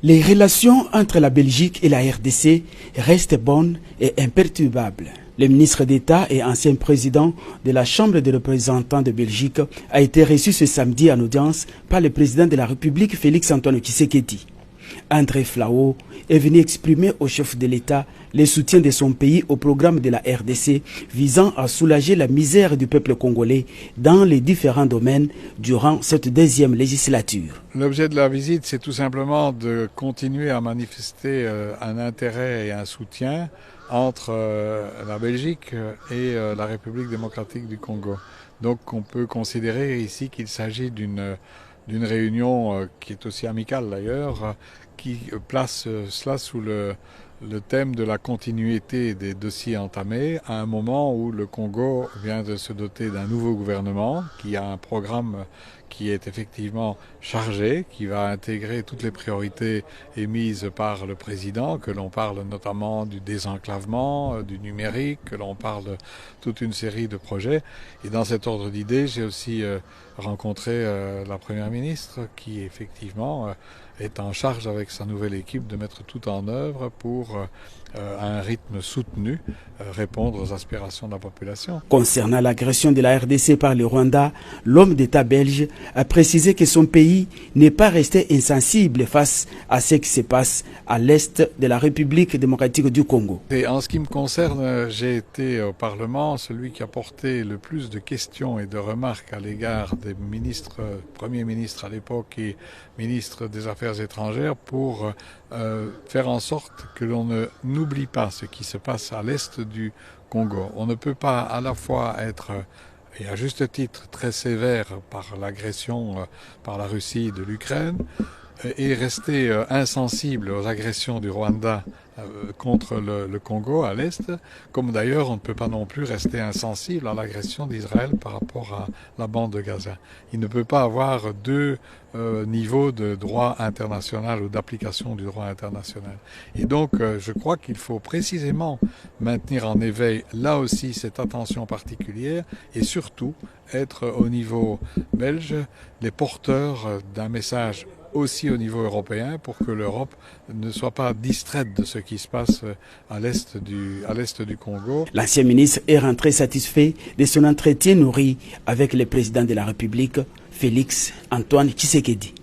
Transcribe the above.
Les relations entre la Belgique et la RDC restent bonnes et imperturbables. Le ministre d'État et ancien président de la Chambre des représentants de Belgique a été reçu ce samedi en audience par le président de la République Félix-Antoine Tshisekedi. André Flao est venu exprimer au chef de l'État le soutien de son pays au programme de la RDC visant à soulager la misère du peuple congolais dans les différents domaines durant cette deuxième législature. L'objet de la visite, c'est tout simplement de continuer à manifester un intérêt et un soutien entre la Belgique et la République démocratique du Congo. Donc on peut considérer ici qu'il s'agit d'une réunion qui est aussi amicale d'ailleurs, qui place cela sous le thème de la continuité des dossiers entamés à un moment où le Congo vient de se doter d'un nouveau gouvernement qui a un programme qui est effectivement chargé, qui va intégrer toutes les priorités émises par le président, que l'on parle notamment du désenclavement, du numérique, que l'on parle de toute une série de projets. Et dans cet ordre d'idées, j'ai aussi rencontré la première ministre qui effectivement est en charge avec sa nouvelle équipe de mettre tout en œuvre pour à un rythme soutenu, répondre aux aspirations de la population. Concernant l'agression de la RDC par le Rwanda, l'homme d'État belge a précisé que son pays n'est pas resté insensible face à ce qui se passe à l'est de la République démocratique du Congo. Et en ce qui me concerne, j'ai été au Parlement celui qui a porté le plus de questions et de remarques à l'égard des ministres, premiers ministres à l'époque et ministres des Affaires étrangères pour faire en sorte que l'on n'oublie pas ce qui se passe à l'est du Congo. On ne peut pas à la fois être, et à juste titre, très sévère par l'agression par la Russie de l'Ukraine et rester insensible aux agressions du Rwanda contre le Congo à l'est, comme d'ailleurs on ne peut pas non plus rester insensible à l'agression d'Israël par rapport à la bande de Gaza. Il ne peut pas avoir deux niveaux de droit international ou d'application du droit international. Et donc je crois qu'il faut précisément maintenir en éveil là aussi cette attention particulière et surtout être au niveau belge les porteurs d'un message aussi au niveau européen pour que l'Europe ne soit pas distraite de ce qui se passe à l'est du Congo. L'ancien ministre est rentré satisfait de son entretien nourri avec le président de la République, Félix-Antoine Tshisekedi.